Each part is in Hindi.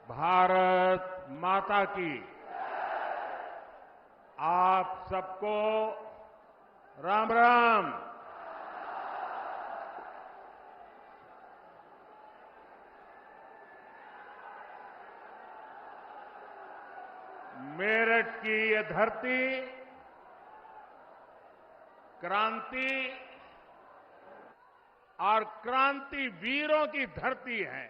भारत माता की। आप सबको राम राम। मेरठ की ये धरती क्रांति और क्रांति वीरों की धरती है।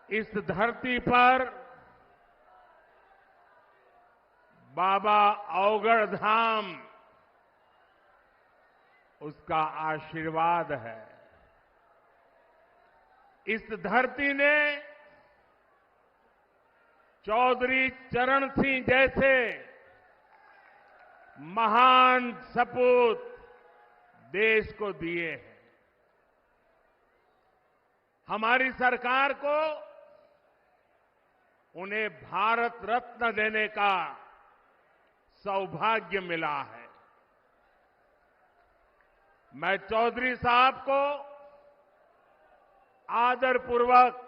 इस धरती पर बाबा अवगढ़ धाम उसका आशीर्वाद है। इस धरती ने चौधरी चरण सिंह जैसे महान सपूत देश को दिए हैं। हमारी सरकार को उन्हें भारत रत्न देने का सौभाग्य मिला है। मैं चौधरी साहब को आदरपूर्वक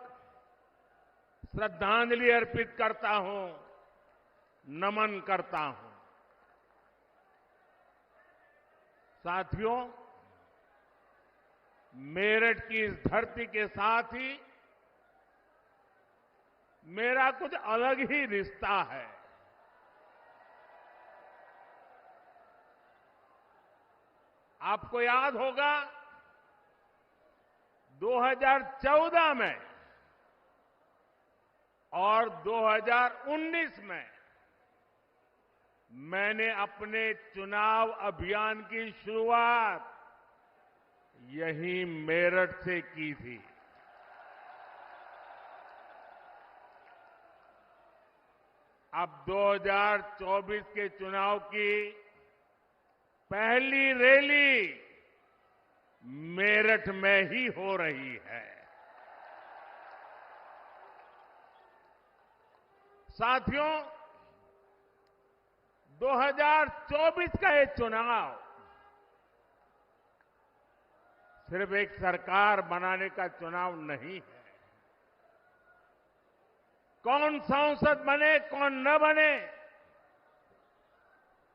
श्रद्धांजलि अर्पित करता हूं, नमन करता हूं। साथियों, मेरठ की इस धरती के साथ ही मेरा कुछ अलग ही रिश्ता है। आपको याद होगा 2014 में और 2019 में मैंने अपने चुनाव अभियान की शुरुआत यहीं मेरठ से की थी। अब 2024 के चुनाव की पहली रैली मेरठ में ही हो रही है। साथियों, 2024 का ये चुनाव सिर्फ एक सरकार बनाने का चुनाव नहीं है। कौन सांसद बने कौन न बने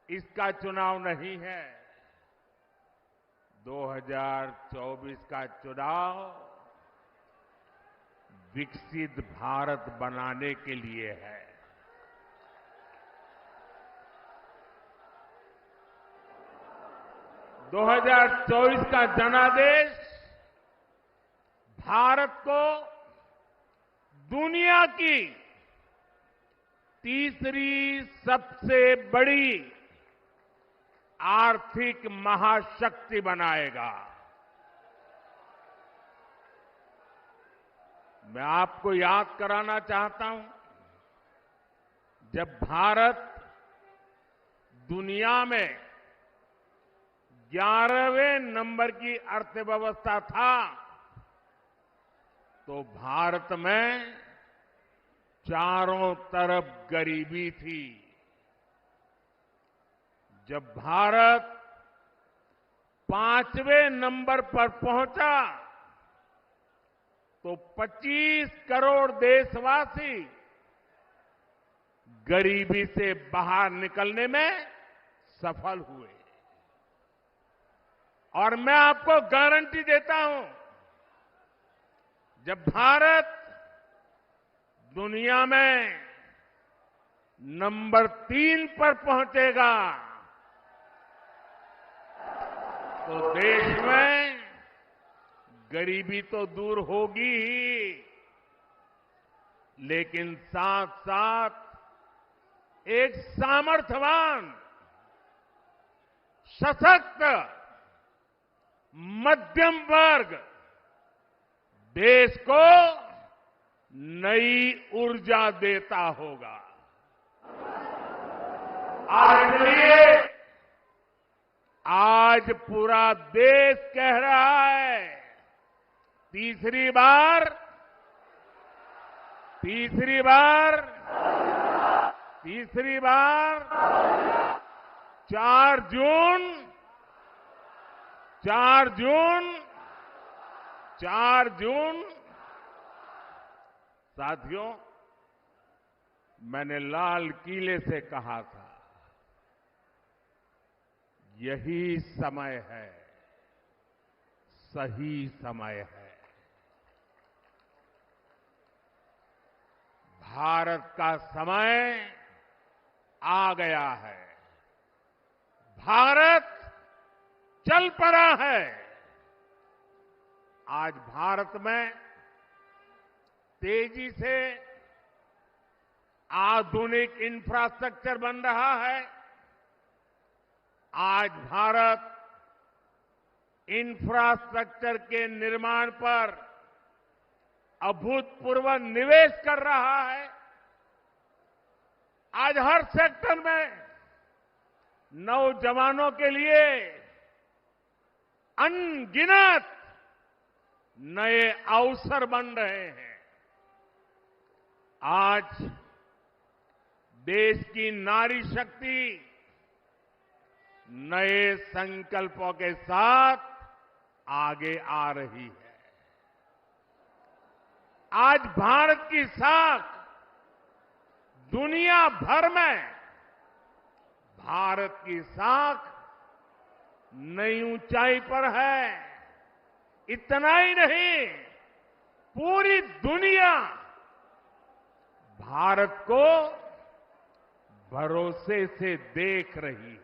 इसका चुनाव नहीं है। 2024 का चुनाव विकसित भारत बनाने के लिए है। दो 2024 का जनादेश भारत को दुनिया की तीसरी सबसे बड़ी आर्थिक महाशक्ति बनाएगा। मैं आपको याद कराना चाहता हूं, जब भारत दुनिया में 11वें नंबर की अर्थव्यवस्था था, तो भारत में चारों तरफ गरीबी थी। जब भारत 5वें नंबर पर पहुंचा तो 25 करोड़ देशवासी गरीबी से बाहर निकलने में सफल हुए। और मैं आपको गारंटी देता हूं, जब भारत दुनिया में नंबर 3 पर पहुंचेगा तो देश में गरीबी तो दूर होगी ही, लेकिन साथ साथ एक सामर्थ्यवान, सशक्त मध्यम वर्ग देश को नई ऊर्जा देता होगा। और इसलिए आज पूरा देश कह रहा है, तीसरी बार 4 जून 4 जून साथियों, मैंने लाल किले से कहा था, यही समय है, सही समय है। भारत का समय आ गया है। भारत चल पड़ा है। आज भारत में तेजी से आधुनिक इंफ्रास्ट्रक्चर बन रहा है। आज भारत इंफ्रास्ट्रक्चर के निर्माण पर अभूतपूर्व निवेश कर रहा है। आज हर सेक्टर में नौजवानों के लिए अनगिनत नए अवसर बन रहे हैं। आज देश की नारी शक्ति नए संकल्पों के साथ आगे आ रही है। आज भारत की साख दुनिया भर में, भारत की साख नई ऊंचाई पर है। इतना ही नहीं, पूरी दुनिया भारत को भरोसे से देख रही है।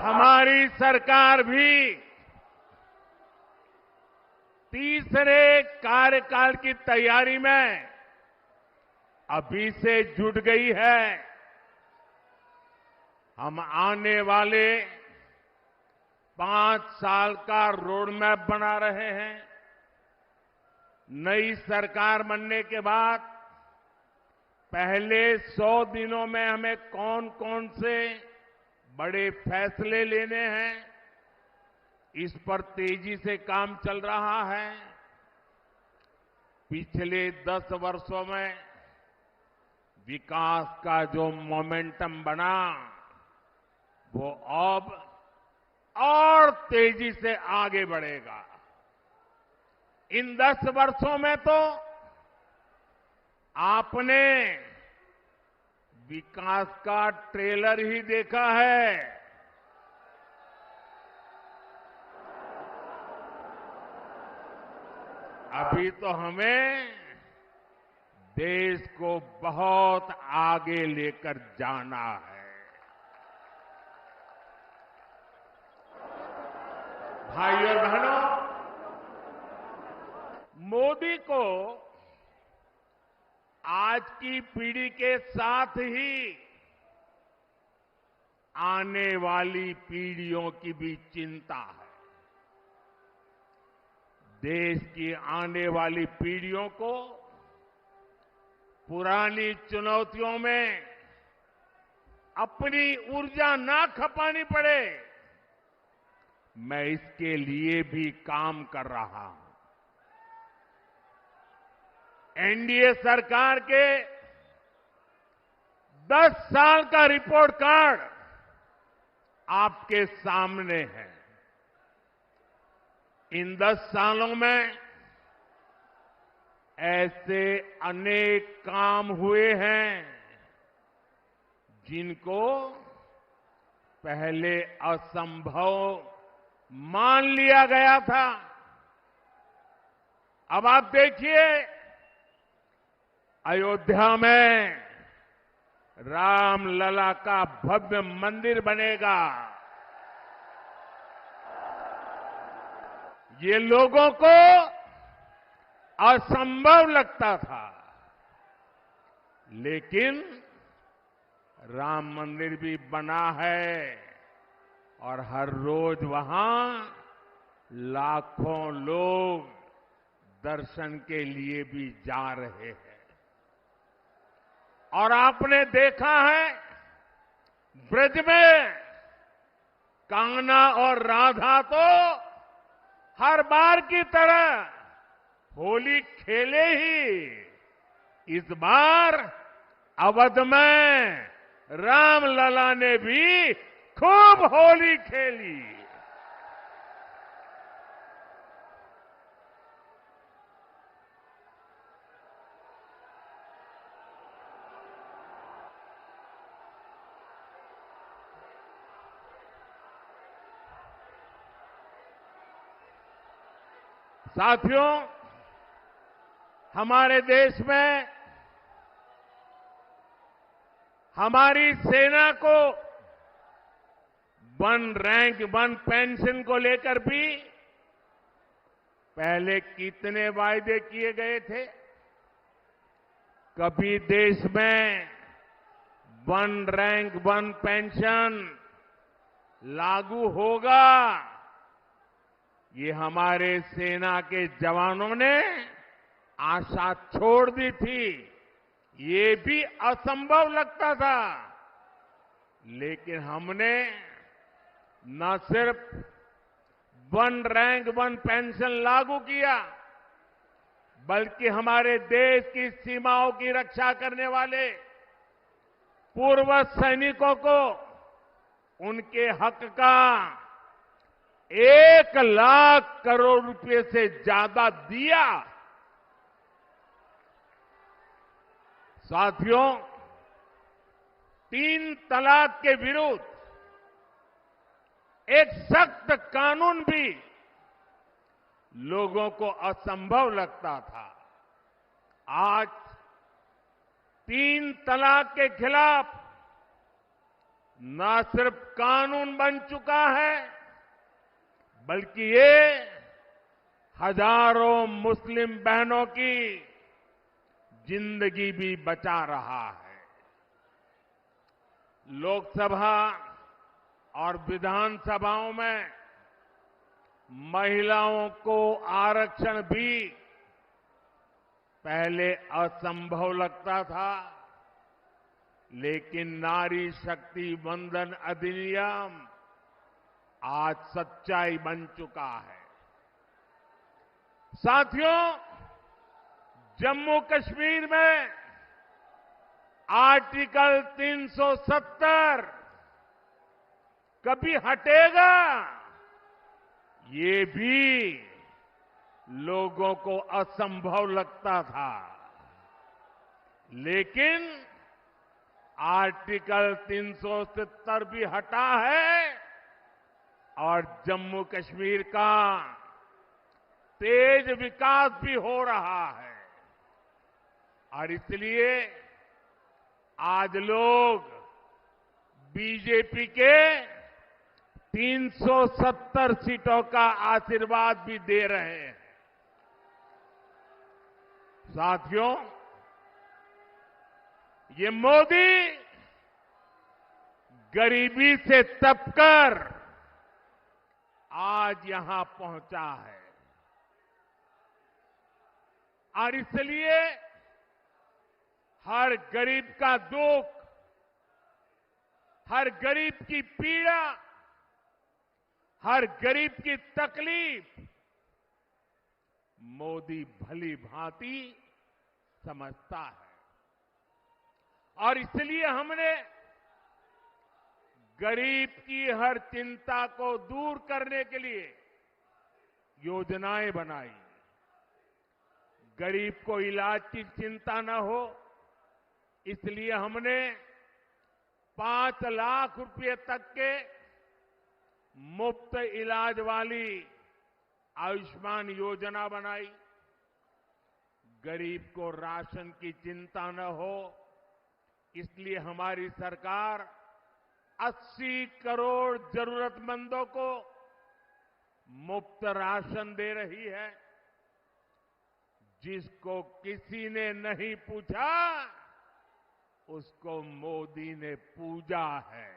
हमारी सरकार भी तीसरे कार्यकाल की तैयारी में अभी से जुट गई है। हम आने वाले 5 साल का रोड मैप बना रहे हैं। नई सरकार बनने के बाद पहले 100 दिनों में हमें कौन कौन से बड़े फैसले लेने हैं, इस पर तेजी से काम चल रहा है। पिछले 10 वर्षों में विकास का जो मोमेंटम बना, वो अब और तेजी से आगे बढ़ेगा। इन 10 वर्षों में तो आपने विकास का ट्रेलर ही देखा है। अभी तो हमें देश को बहुत आगे लेकर जाना है। भाइयों और बहनों, मोदी को आज की पीढ़ी के साथ ही आने वाली पीढ़ियों की भी चिंता है। देश की आने वाली पीढ़ियों को पुरानी चुनौतियों में अपनी ऊर्जा ना खपानी पड़े, मैं इसके लिए भी काम कर रहा हूं। एनडीए सरकार के 10 साल का रिपोर्ट कार्ड आपके सामने है। इन 10 सालों में ऐसे अनेक काम हुए हैं जिनको पहले असंभव मान लिया गया था। अब आप देखिए, अयोध्या में रामलला का भव्य मंदिर बनेगा। ये लोगों को असंभव लगता था, लेकिन राम मंदिर भी बना है और हर रोज वहां लाखों लोग दर्शन के लिए भी जा रहे हैं। और आपने देखा है, ब्रज में कान्हा और राधा तो हर बार की तरह होली खेले ही। इस बार अवध में रामलला ने भी खूब होली खेली। साथियों, हमारे देश में हमारी सेना को वन रैंक वन पेंशन को लेकर भी पहले कितने वायदे किए गए थे। कभी देश में वन रैंक वन पेंशन लागू होगा, ये हमारे सेना के जवानों ने आशा छोड़ दी थी। ये भी असंभव लगता था, लेकिन हमने न सिर्फ वन रैंक वन पेंशन लागू किया, बल्कि हमारे देश की सीमाओं की रक्षा करने वाले पूर्व सैनिकों को उनके हक का 1,00,000 करोड़ रुपए से ज्यादा दिया। साथियों, 3 तलाक के विरुद्ध एक सख्त कानून भी लोगों को असंभव लगता था। आज 3 तलाक के खिलाफ न सिर्फ कानून बन चुका है, बल्कि ये हजारों मुस्लिम बहनों की जिंदगी भी बचा रहा है। लोकसभा और विधानसभाओं में महिलाओं को आरक्षण भी पहले असंभव लगता था, लेकिन नारी शक्ति वंदन अधिनियम आज सच्चाई बन चुका है। साथियों, जम्मू कश्मीर में आर्टिकल 370 कभी हटेगा, ये भी लोगों को असंभव लगता था, लेकिन आर्टिकल 370 भी हटा है और जम्मू कश्मीर का तेज विकास भी हो रहा है। और इसलिए आज लोग बीजेपी के 370 सीटों का आशीर्वाद भी दे रहे हैं। साथियों, ये मोदी गरीबी से तपकर आज यहां पहुंचा है और इसलिए हर गरीब का दुख, हर गरीब की पीड़ा, हर गरीब की तकलीफ मोदी भली भांति समझता है। और इसलिए हमने गरीब की हर चिंता को दूर करने के लिए योजनाएं बनाई। गरीब को इलाज की चिंता न हो, इसलिए हमने 5 लाख रुपए तक के मुफ्त इलाज वाली आयुष्मान योजना बनाई। गरीब को राशन की चिंता न हो, इसलिए हमारी सरकार 80 करोड़ जरूरतमंदों को मुफ्त राशन दे रही है। जिसको किसी ने नहीं पूछा, उसको मोदी ने पूजा है।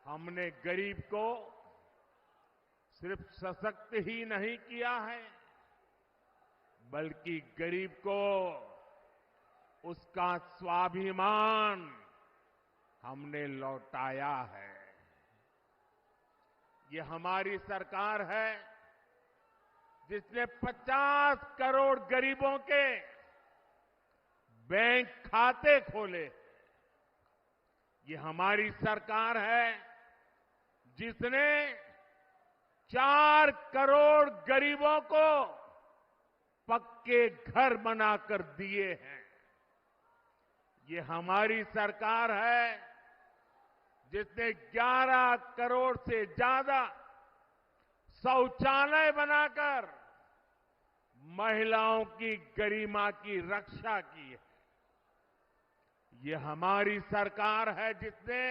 हमने गरीब को सिर्फ सशक्त ही नहीं किया है, बल्कि गरीब को उसका स्वाभिमान हमने लौटाया है। ये हमारी सरकार है जिसने 50 करोड़ गरीबों के बैंक खाते खोले। ये हमारी सरकार है जिसने 4 करोड़ गरीबों को पक्के घर बनाकर दिए हैं। ये हमारी सरकार है जिसने 11 करोड़ से ज्यादा शौचालय बनाकर महिलाओं की गरिमा की रक्षा की है। ये हमारी सरकार है जिसने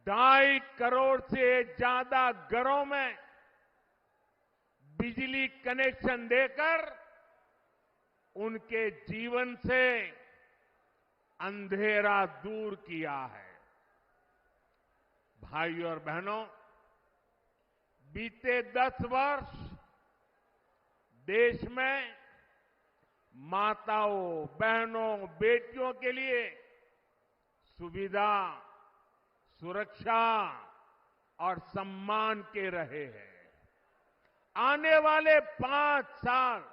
2.5 करोड़ से ज्यादा घरों में बिजली कनेक्शन देकर उनके जीवन से अंधेरा दूर किया है। भाइयों और बहनों, बीते 10 वर्ष देश में माताओं, बहनों, बेटियों के लिए सुविधा, सुरक्षा और सम्मान के रहे हैं। आने वाले 5 साल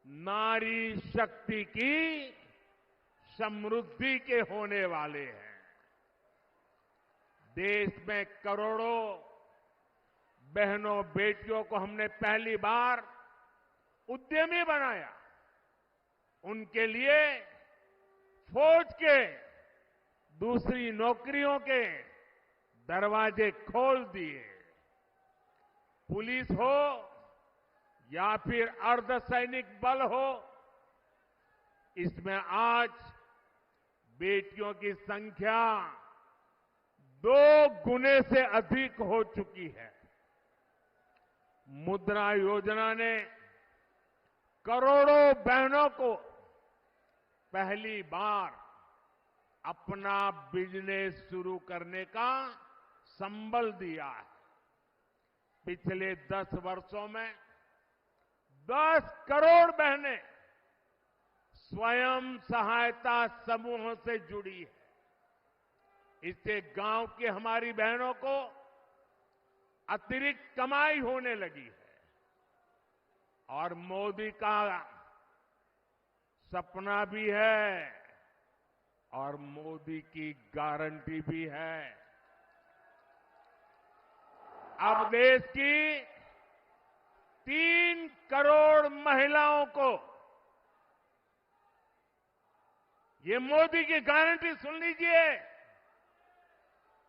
नारी शक्ति की समृद्धि के होने वाले हैं। देश में करोड़ों बहनों, बेटियों को हमने पहली बार उद्यमी बनाया। उनके लिए फौज के, दूसरी नौकरियों के दरवाजे खोल दिए। पुलिस हो या फिर अर्धसैनिक बल हो, इसमें आज बेटियों की संख्या 2 गुने से अधिक हो चुकी है। मुद्रा योजना ने करोड़ों बहनों को पहली बार अपना बिजनेस शुरू करने का संबल दिया है। पिछले 10 वर्षों में 10 करोड़ बहनें स्वयं सहायता समूहों से जुड़ी है। इससे गांव की हमारी बहनों को अतिरिक्त कमाई होने लगी है और मोदी का सपना भी है और मोदी की गारंटी भी है। अब देश की 3 करोड़ महिलाओं को ये मोदी की गारंटी सुन लीजिए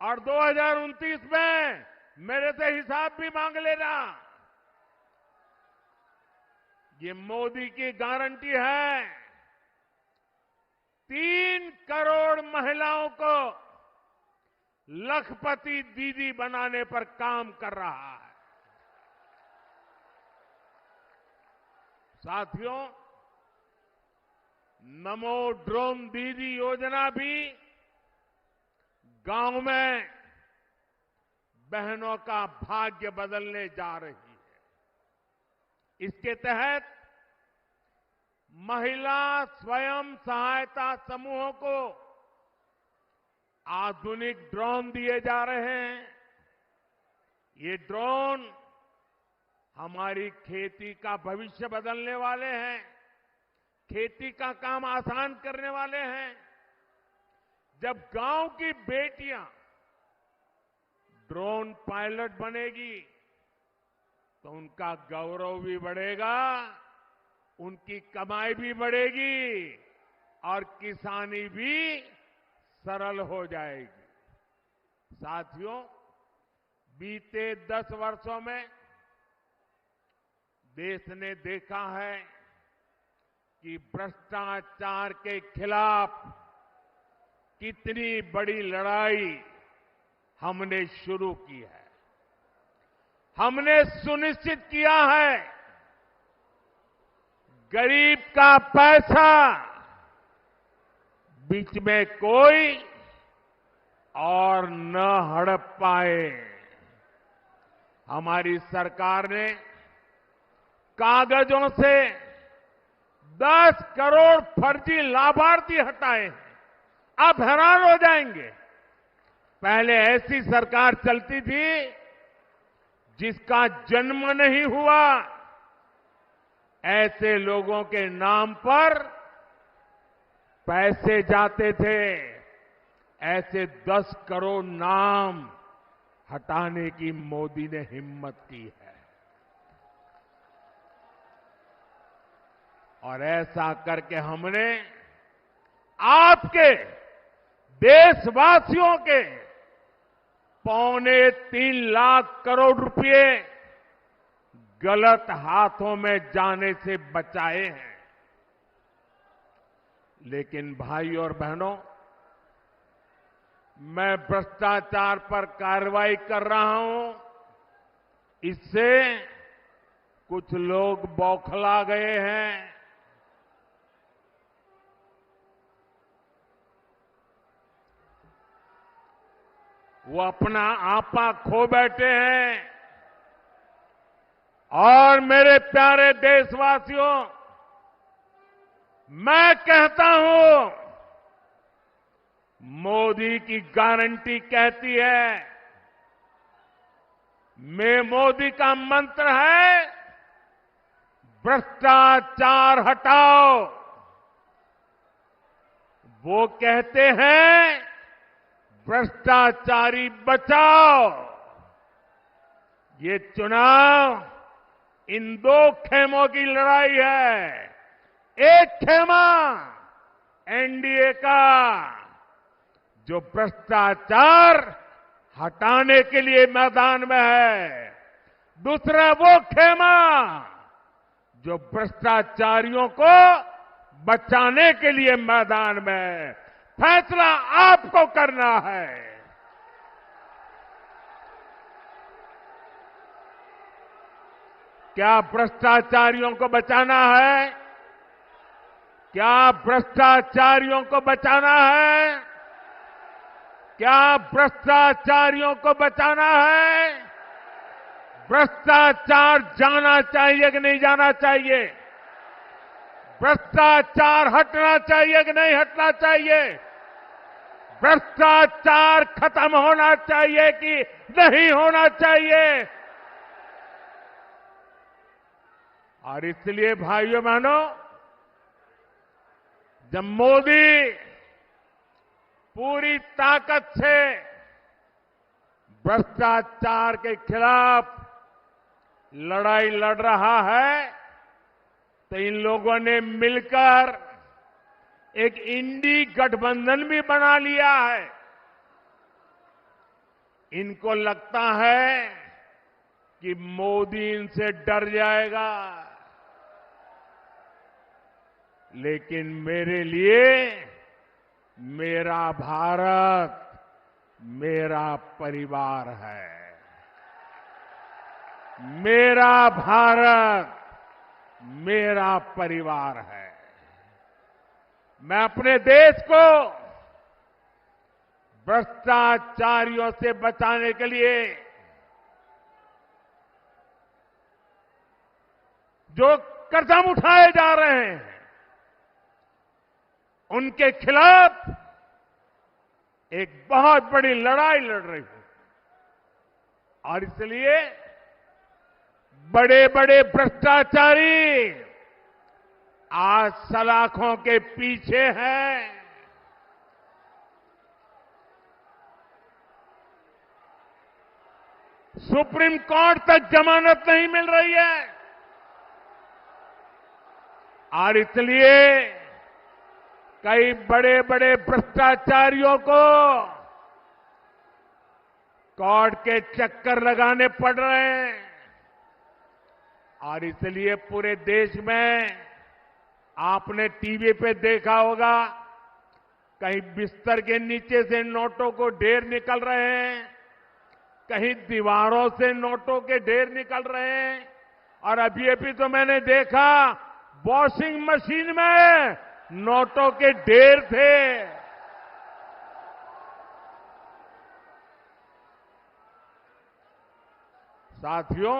और 2029 में मेरे से हिसाब भी मांग लेना। ये मोदी की गारंटी है। 3 करोड़ महिलाओं को लखपति दीदी बनाने पर काम कर रहा है। साथियों, नमो ड्रोन दीदी योजना भी गांव में बहनों का भाग्य बदलने जा रही है। इसके तहत महिला स्वयं सहायता समूहों को आधुनिक ड्रोन दिए जा रहे हैं। ये ड्रोन हमारी खेती का भविष्य बदलने वाले हैं, खेती का काम आसान करने वाले हैं। जब गांव की बेटियां ड्रोन पायलट बनेगी तो उनका गौरव भी बढ़ेगा, उनकी कमाई भी बढ़ेगी और किसानी भी सरल हो जाएगी। साथियों, बीते 10 वर्षों में देश ने देखा है कि भ्रष्टाचार के खिलाफ कितनी बड़ी लड़ाई हमने शुरू की है। हमने सुनिश्चित किया है गरीब का पैसा बीच में कोई और न हड़प पाए। हमारी सरकार ने कागजों से 10 करोड़ फर्जी लाभार्थी हटाए हैं। आप हैरान हो जाएंगे। पहले ऐसी सरकार चलती थी जिसका जन्म नहीं हुआ, ऐसे लोगों के नाम पर पैसे जाते थे। ऐसे 10 करोड़ नाम हटाने की मोदी ने हिम्मत की है। और ऐसा करके हमने आपके देशवासियों के 3.25 लाख करोड़ रुपए गलत हाथों में जाने से बचाए हैं। लेकिन भाई और बहनों, मैं भ्रष्टाचार पर कार्रवाई कर रहा हूं, इससे कुछ लोग बौखला गए हैं। वो अपना आपा खो बैठे हैं। और मेरे प्यारे देशवासियों, मैं कहता हूं, मोदी की गारंटी कहती है, मोदी का मंत्र है, भ्रष्टाचार हटाओ। वो कहते हैं, भ्रष्टाचारी बचाओ। ये चुनाव इन 2 खेमों की लड़ाई है। एक खेमा एनडीए का, जो भ्रष्टाचार हटाने के लिए मैदान में है। दूसरा वो खेमा जो भ्रष्टाचारियों को बचाने के लिए मैदान में है। फैसला आपको करना है। क्या भ्रष्टाचारियों को बचाना है? क्या भ्रष्टाचारियों को बचाना है? क्या भ्रष्टाचारियों को बचाना है? भ्रष्टाचार जाना चाहिए कि नहीं जाना चाहिए? भ्रष्टाचार हटना चाहिए कि नहीं हटना चाहिए? भ्रष्टाचार खत्म होना चाहिए कि नहीं होना चाहिए? और इसलिए भाइयों बहनों, जब मोदी पूरी ताकत से भ्रष्टाचार के खिलाफ लड़ाई लड़ रहा है, तो इन लोगों ने मिलकर एक इंडी गठबंधन भी बना लिया है। इनको लगता है कि मोदी इनसे डर जाएगा, लेकिन मेरे लिए मेरा भारत मेरा परिवार है। मेरा भारत मेरा परिवार है। मैं अपने देश को भ्रष्टाचारियों से बचाने के लिए जो कदम उठाए जा रहे हैं, उनके खिलाफ एक बहुत बड़ी लड़ाई लड़ रही हूं। और इसलिए बड़े बड़े भ्रष्टाचारी आज सलाखों के पीछे हैं। सुप्रीम कोर्ट तक जमानत नहीं मिल रही है। और इसलिए कई बड़े बड़े भ्रष्टाचारियों को कोर्ट के चक्कर लगाने पड़ रहे हैं। और इसलिए पूरे देश में आपने टीवी पे देखा होगा, कहीं बिस्तर के नीचे से नोटों को ढेर निकल रहे हैं, कहीं दीवारों से नोटों के ढेर निकल रहे हैं। और अभी तो मैंने देखा, वॉशिंग मशीन में नोटों के ढेर थे। साथियों,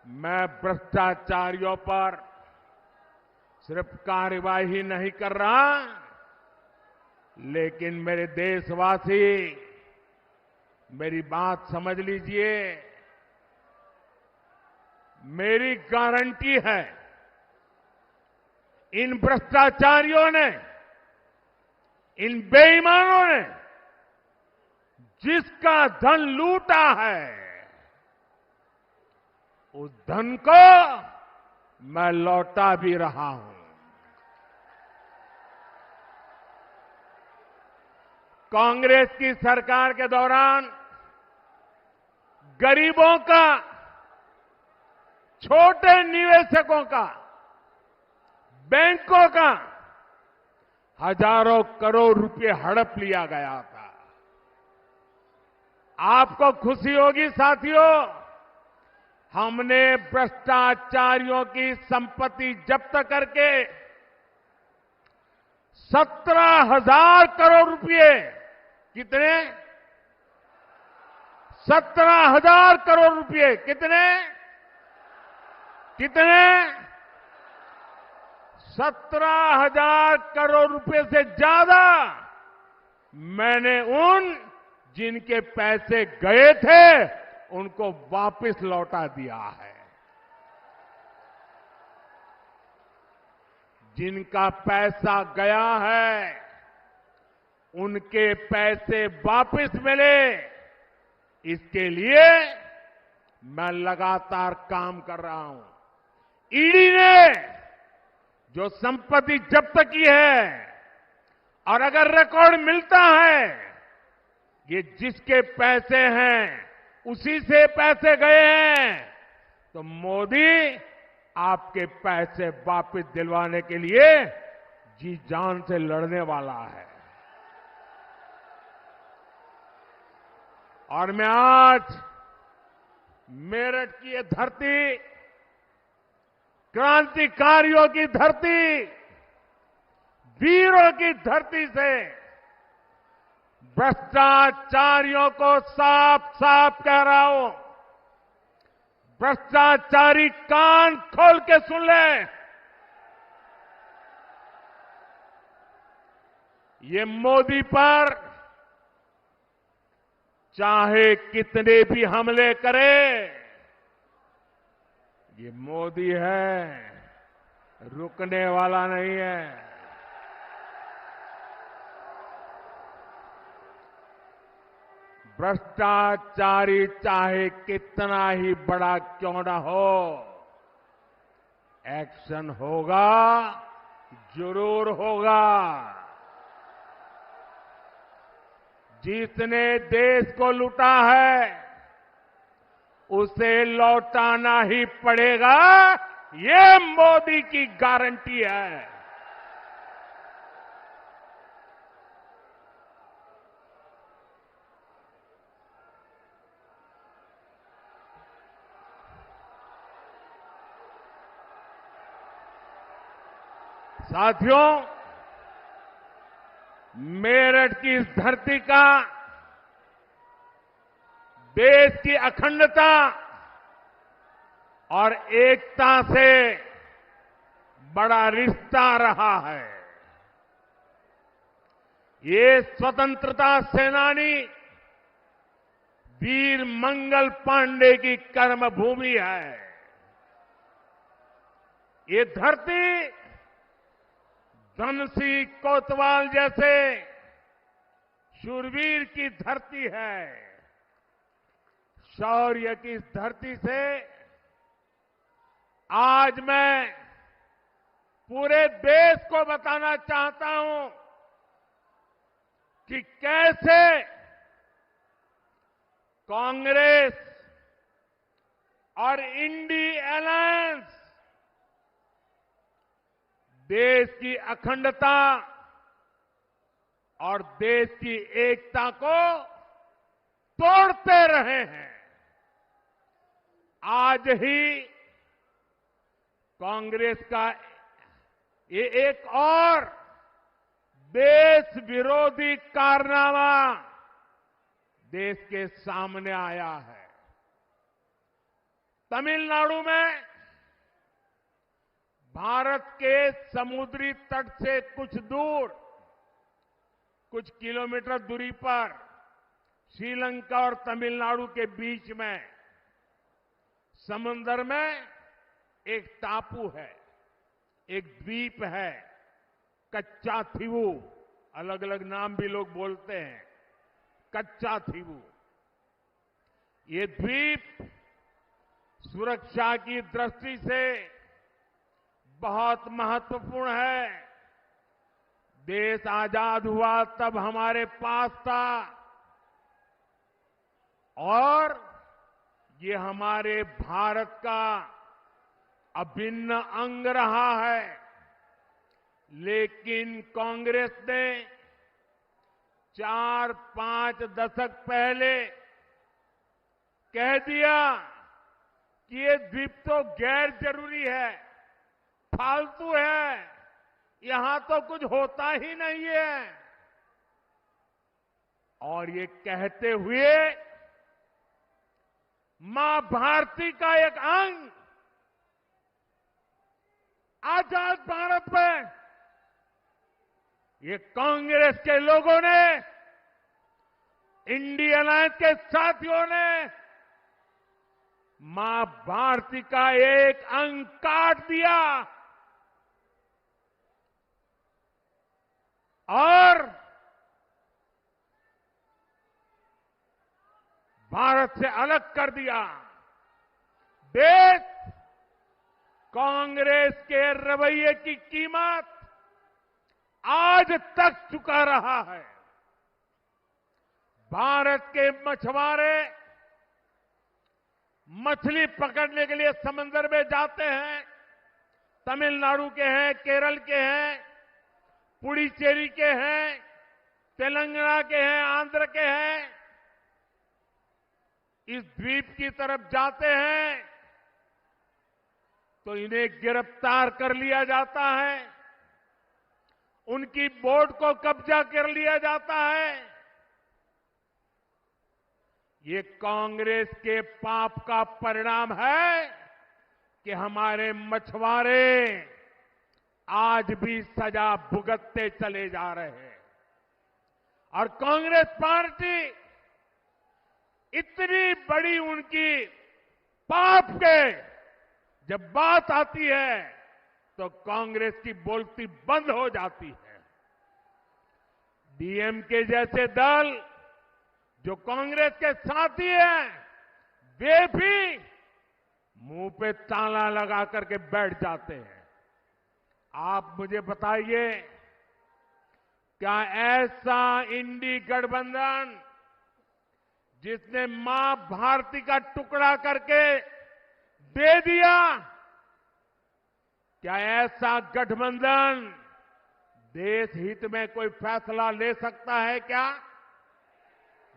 मैं भ्रष्टाचारियों पर सिर्फ कार्यवाही नहीं कर रहा, लेकिन मेरे देशवासी मेरी बात समझ लीजिए। मेरी गारंटी है, इन भ्रष्टाचारियों ने, इन बेईमानों ने जिसका धन लूटा है, उस धन को मैं लौटा भी रहा हूं। कांग्रेस की सरकार के दौरान गरीबों का, छोटे निवेशकों का, बैंकों का हजारों करोड़ रुपए हड़प लिया गया था। आपको खुशी होगी साथियों, हमने भ्रष्टाचारियों की संपत्ति जब्त करके 17,000 करोड़ रुपए, कितने? 17,000 करोड़ रुपए। कितने? 17,000 करोड़ रुपए से ज्यादा मैंने उन जिनके पैसे गए थे उनको वापस लौटा दिया है। जिनका पैसा गया है उनके पैसे वापस मिले, इसके लिए मैं लगातार काम कर रहा हूं। ईडी ने जो संपत्ति जब्त की है, और अगर रिकॉर्ड मिलता है ये जिसके पैसे हैं उसी से पैसे गए हैं, तो मोदी आपके पैसे वापस दिलवाने के लिए जी जान से लड़ने वाला है। और मैं आज मेरठ की ये धरती, क्रांतिकारियों की धरती, वीरों की धरती से भ्रष्टाचारियों को साफ साफ कह रहा हूं, भ्रष्टाचारी कान खोल के सुन ले। ये मोदी पर चाहे कितने भी हमले करे, ये मोदी है, रुकने वाला नहीं है। भ्रष्टाचारी चाहे कितना ही बड़ा क्यों ना हो, एक्शन होगा, जरूर होगा। जिसने देश को लूटा है उसे लौटाना ही पड़ेगा, ये मोदी की गारंटी है। साथियों, मेरठ की इस धरती का देश की अखंडता और एकता से बड़ा रिश्ता रहा है। ये स्वतंत्रता सेनानी वीर मंगल पांडे की कर्मभूमि है। ये धरती धनसिंह कोतवाल जैसे शूरवीर की धरती है। शौर्य की इस धरती से आज मैं पूरे देश को बताना चाहता हूं कि कैसे कांग्रेस और इंडी अलायंस देश की अखंडता और देश की एकता को तोड़ते रहे हैं। आज ही कांग्रेस का ये एक और देश विरोधी कारनामा देश के सामने आया है। तमिलनाडु में भारत के समुद्री तट से कुछ दूर, कुछ किलोमीटर दूरी पर श्रीलंका और तमिलनाडु के बीच में समुद्र में एक टापू है, एक द्वीप है, कच्चा थीवू। अलग अलग नाम भी लोग बोलते हैं, कच्चा थीवू। ये द्वीप सुरक्षा की दृष्टि से बहुत महत्वपूर्ण है। देश आजाद हुआ तब हमारे पास था और ये हमारे भारत का अभिन्न अंग रहा है। लेकिन कांग्रेस ने 4-5 दशक पहले कह दिया कि ये द्वीप तो गैर जरूरी है, फालतू है, यहां तो कुछ होता ही नहीं है। और ये कहते हुए मां भारती का एक अंग आजाद भारत में ये कांग्रेस के लोगों ने, इंडियन अलायंस के साथियों ने मां भारती का एक अंग काट दिया और भारत से अलग कर दिया। देश कांग्रेस के रवैये की कीमत आज तक चुका रहा है। भारत के मछुआरे मछली पकड़ने के लिए समंदर में जाते हैं, तमिलनाडु के हैं, केरल के हैं, पुडुचेरी के हैं, तेलंगाना के हैं, आंध्र के हैं। इस द्वीप की तरफ जाते हैं तो इन्हें गिरफ्तार कर लिया जाता है, उनकी बोट को कब्जा कर लिया जाता है। ये कांग्रेस के पाप का परिणाम है कि हमारे मछुआरे आज भी सजा भुगतते चले जा रहे हैं। और कांग्रेस पार्टी इतनी बड़ी उनकी पाप के जब बात आती है तो कांग्रेस की बोलती बंद हो जाती है। डीएमके जैसे दल जो कांग्रेस के साथी हैं, वे भी मुंह पे ताला लगा करके बैठ जाते हैं। आप मुझे बताइए, क्या ऐसा इंडी गठबंधन जिसने मां भारती का टुकड़ा करके दे दिया, क्या ऐसा गठबंधन देश हित में कोई फैसला ले सकता है? क्या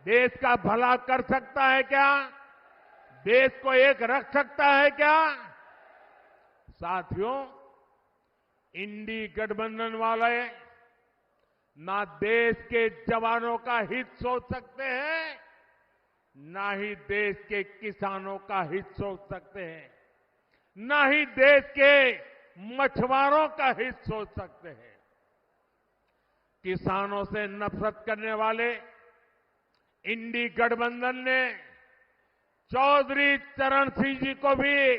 देश का भला कर सकता है? क्या देश को एक रख सकता है? क्या साथियों, इंडी गठबंधन वाले ना देश के जवानों का हित सोच सकते हैं, ना ही देश के किसानों का हित सोच सकते हैं, ना ही देश के मछुआरों का हित सोच सकते हैं। किसानों से नफरत करने वाले इंडी गठबंधन ने चौधरी चरण सिंह जी को भी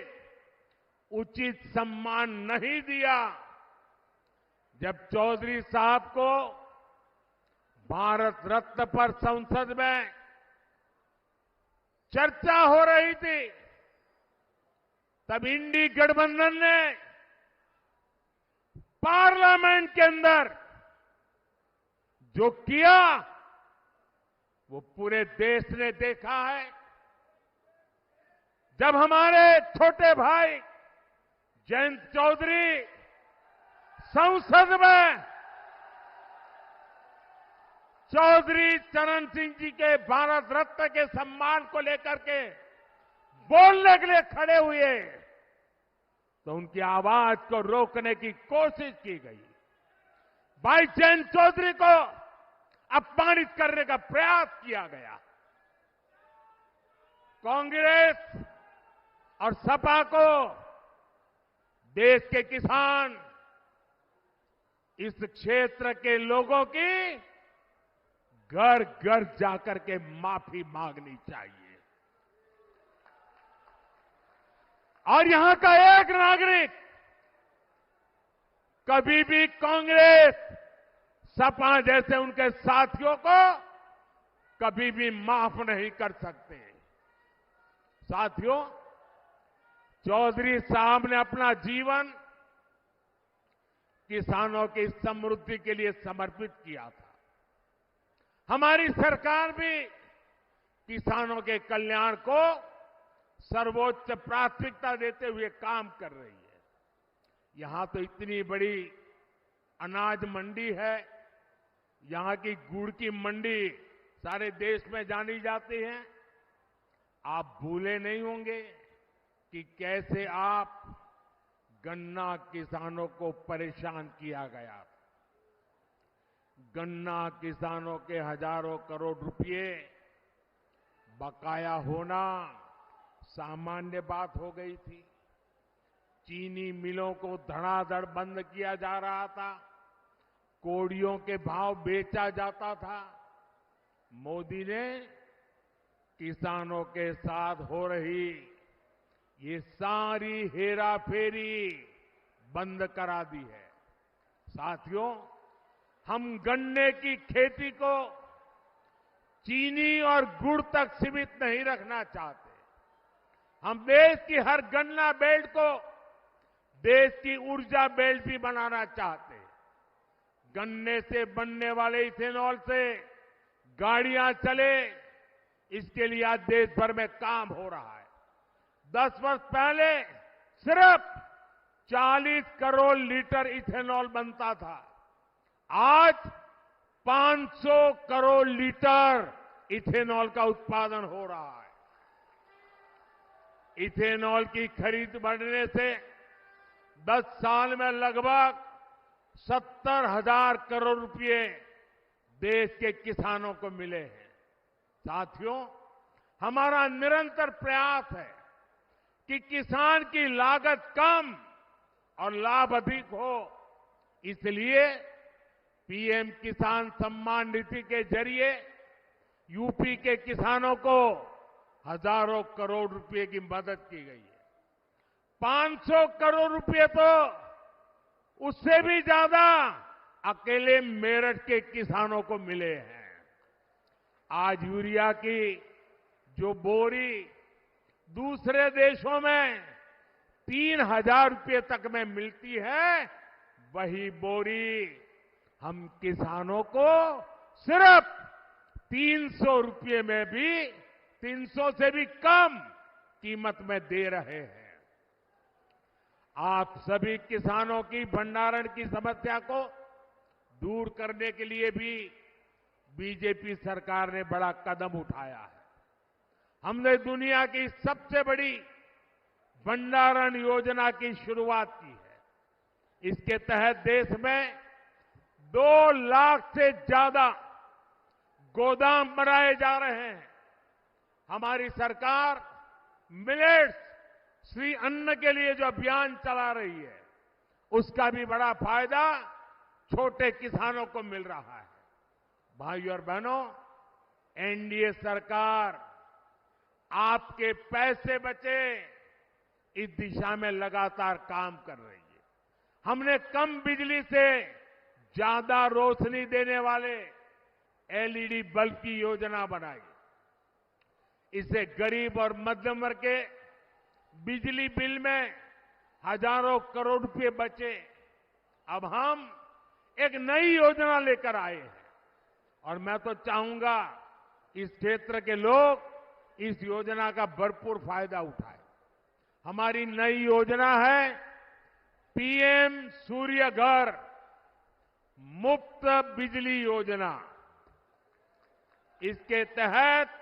उचित सम्मान नहीं दिया। जब चौधरी साहब को भारत रत्न पर संसद में चर्चा हो रही थी, तब इंडी गठबंधन ने पार्लियामेंट के अंदर जो किया वो पूरे देश ने देखा है। जब हमारे छोटे भाई जयंत चौधरी संसद में चौधरी चरण सिंह जी के भारत रत्न के सम्मान को लेकर के बोलने के लिए खड़े हुए तो उनकी आवाज को रोकने की कोशिश की गई। भाई जयंत चौधरी को अपमानित करने का प्रयास किया गया। कांग्रेस और सपा को देश के किसान इस क्षेत्र के लोगों की घर घर जाकर के माफी मांगनी चाहिए। और यहां का एक नागरिक कभी भी कांग्रेस, सपा जैसे उनके साथियों को कभी भी माफ नहीं कर सकते। साथियों, चौधरी साहब ने अपना जीवन किसानों की समृद्धि के लिए समर्पित किया था। हमारी सरकार भी किसानों के कल्याण को सर्वोच्च प्राथमिकता देते हुए काम कर रही है। यहां तो इतनी बड़ी अनाज मंडी है, यहां की गुड़ की मंडी सारे देश में जानी जाती है। आप भूले नहीं होंगे कि कैसे आप गन्ना किसानों को परेशान किया गया। गन्ना किसानों के हजारों करोड़ रुपए बकाया होना सामान्य बात हो गई थी। चीनी मिलों को धड़ाधड़ बंद किया जा रहा था, कोड़ियों के भाव बेचा जाता था। मोदी ने किसानों के साथ हो रही ये सारी हेराफेरी बंद करा दी है। साथियों, हम गन्ने की खेती को चीनी और गुड़ तक सीमित नहीं रखना चाहते। हम देश की हर गन्ना बेल्ट को देश की ऊर्जा बेल्ट भी बनाना चाहते हैं। गन्ने से बनने वाले इथेनॉल से गाड़ियां चले, इसके लिए आज देश भर में काम हो रहा है। 10 वर्ष पहले सिर्फ 40 करोड़ लीटर इथेनॉल बनता था, आज 500 करोड़ लीटर इथेनॉल का उत्पादन हो रहा है। इथेनॉल की खरीद बढ़ने से 10 साल में लगभग 70,000 करोड़ रुपए देश के किसानों को मिले हैं। साथियों, हमारा निरंतर प्रयास है कि किसान की लागत कम और लाभ अधिक हो। इसलिए पीएम किसान सम्मान निधि के जरिए यूपी के किसानों को हजारों करोड़ रुपए की मदद की गई है। 500 करोड़ रुपए तो उससे भी ज्यादा अकेले मेरठ के किसानों को मिले हैं। आज यूरिया की जो बोरी दूसरे देशों में 3,000 रुपए तक में मिलती है, वही बोरी हम किसानों को सिर्फ 300 रुपए में भी 300 से भी कम कीमत में दे रहे हैं। आप सभी किसानों की भंडारण की समस्या को दूर करने के लिए भी बीजेपी सरकार ने बड़ा कदम उठाया है। हमने दुनिया की सबसे बड़ी भंडारण योजना की शुरुआत की है। इसके तहत देश में 2 लाख से ज्यादा गोदाम बनाए जा रहे हैं। हमारी सरकार मिलेट्स श्री अन्न के लिए जो अभियान चला रही है, उसका भी बड़ा फायदा छोटे किसानों को मिल रहा है। भाइयों और बहनों, एनडीए सरकार आपके पैसे बचे इस दिशा में लगातार काम कर रही है। हमने कम बिजली से ज्यादा रोशनी देने वाले एलईडी बल्ब की योजना बनाई। इससे गरीब और मध्यम वर्ग के बिजली बिल में हजारों करोड़ रुपए बचे। अब हम एक नई योजना लेकर आए हैं और मैं तो चाहूंगा इस क्षेत्र के लोग इस योजना का भरपूर फायदा उठाएं। हमारी नई योजना है पीएम सूर्य घर मुफ्त बिजली योजना। इसके तहत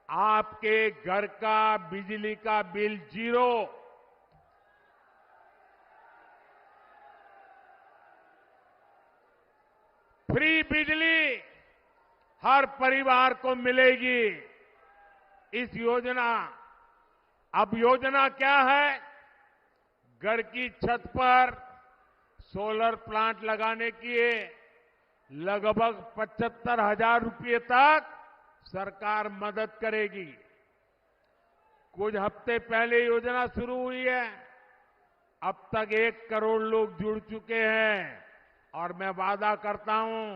आपके घर का बिजली का बिल 0, फ्री बिजली हर परिवार को मिलेगी। इस योजना, अब योजना क्या है? घर की छत पर सोलर प्लांट लगाने के लगभग 75,000 रुपये तक सरकार मदद करेगी। कुछ हफ्ते पहले योजना शुरू हुई है। अब तक 1 करोड़ लोग जुड़ चुके हैं और मैं वादा करता हूं,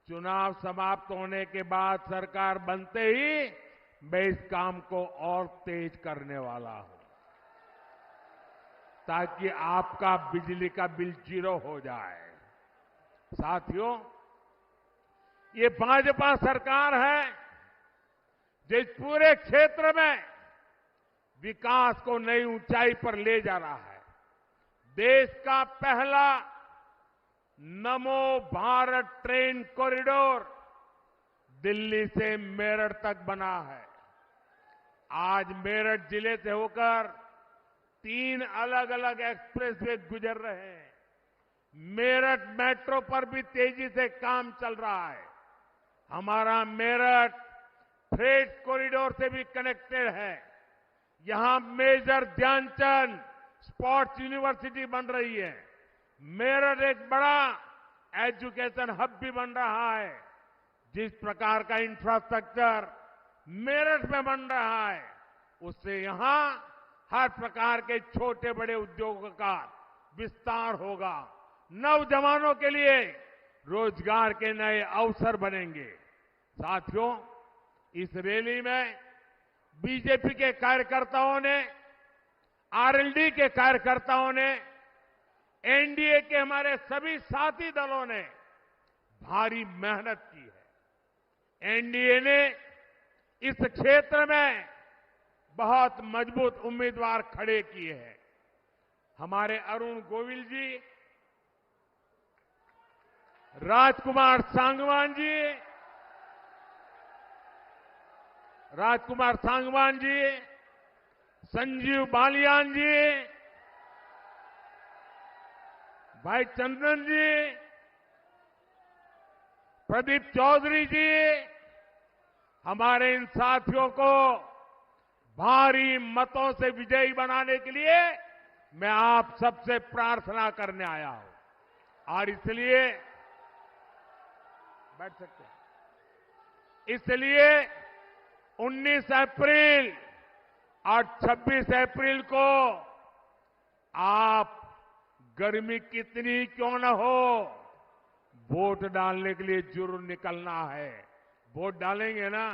चुनाव समाप्त होने के बाद सरकार बनते ही मैं इस काम को और तेज करने वाला हूं, ताकि आपका बिजली का बिल 0 हो जाए। साथियों, ये भाजपा सरकार है जो इस पूरे क्षेत्र में विकास को नई ऊंचाई पर ले जा रहा है। देश का पहला नमो भारत ट्रेन कॉरिडोर दिल्ली से मेरठ तक बना है। आज मेरठ जिले से होकर 3 अलग अलग एक्सप्रेसवे गुजर रहे हैं। मेरठ मेट्रो पर भी तेजी से काम चल रहा है। हमारा मेरठ फ्रेट कॉरिडोर से भी कनेक्टेड है। यहां मेजर ध्यानचंद स्पोर्ट्स यूनिवर्सिटी बन रही है। मेरठ एक बड़ा एजुकेशन हब भी बन रहा है। जिस प्रकार का इंफ्रास्ट्रक्चर मेरठ में बन रहा है, उससे यहां हर प्रकार के छोटे बड़े उद्योगों का विस्तार होगा। नौजवानों के लिए रोजगार के नए अवसर बनेंगे। साथियों, इस रैली में बीजेपी के कार्यकर्ताओं ने, आरएलडी के कार्यकर्ताओं ने, एनडीए के हमारे सभी साथी दलों ने भारी मेहनत की है। एनडीए ने इस क्षेत्र में बहुत मजबूत उम्मीदवार खड़े किए हैं। हमारे अरुण गोविल जी, राजकुमार सांगवान जी, संजीव बालियान जी, भाई चंदन जी, प्रदीप चौधरी जी, हमारे इन साथियों को भारी मतों से विजयी बनाने के लिए मैं आप सबसे प्रार्थना करने आया हूं। और इसलिए बैठ सकते हैं। इसलिए 19 अप्रैल और 26 अप्रैल को आप गर्मी कितनी क्यों न हो, वोट डालने के लिए जरूर निकलना है। वोट डालेंगे ना?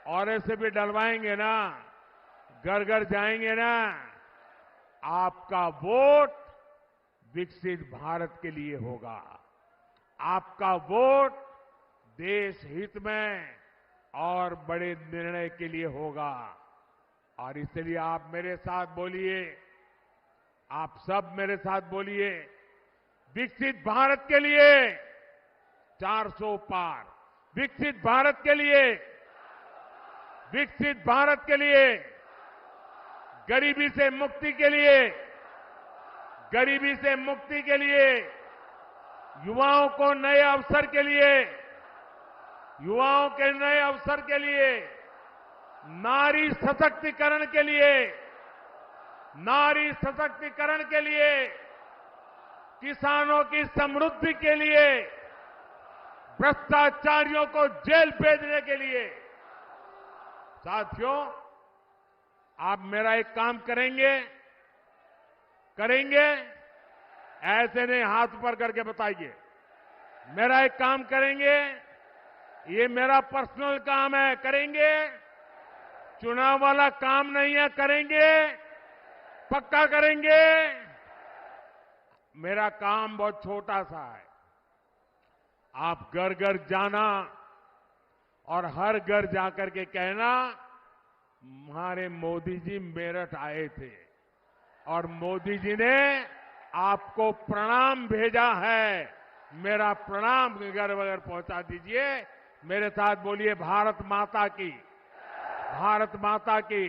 और ऐसे भी डलवाएंगे ना? घर घर जाएंगे ना? आपका वोट विकसित भारत के लिए होगा। आपका वोट देश हित में और बड़े निर्णय के लिए होगा। और इसलिए आप मेरे साथ बोलिए, आप सब मेरे साथ बोलिए, विकसित भारत के लिए 400 पार, विकसित भारत के लिए, विकसित भारत के लिए, गरीबी से मुक्ति के लिए, गरीबी से मुक्ति के लिए, युवाओं को नए अवसर के लिए, युवाओं के नए अवसर के लिए, नारी सशक्तिकरण के लिए, नारी सशक्तिकरण के लिए, किसानों की समृद्धि के लिए, भ्रष्टाचारियों को जेल भेजने के लिए। साथियों, आप मेरा एक काम करेंगे? ऐसे नहीं, हाथ ऊपर करके बताइए। मेरा एक काम करेंगे? ये मेरा पर्सनल काम है, करेंगे? चुनाव वाला काम नहीं है, करेंगे? पक्का करेंगे? मेरा काम बहुत छोटा सा है। आप घर घर जाना और हर घर जाकर के कहना, हमारे मोदी जी मेरठ आए थे और मोदी जी ने आपको प्रणाम भेजा है। मेरा प्रणाम घर वगैरह पहुंचा दीजिए। मेरे साथ बोलिए, भारत माता की, भारत माता की।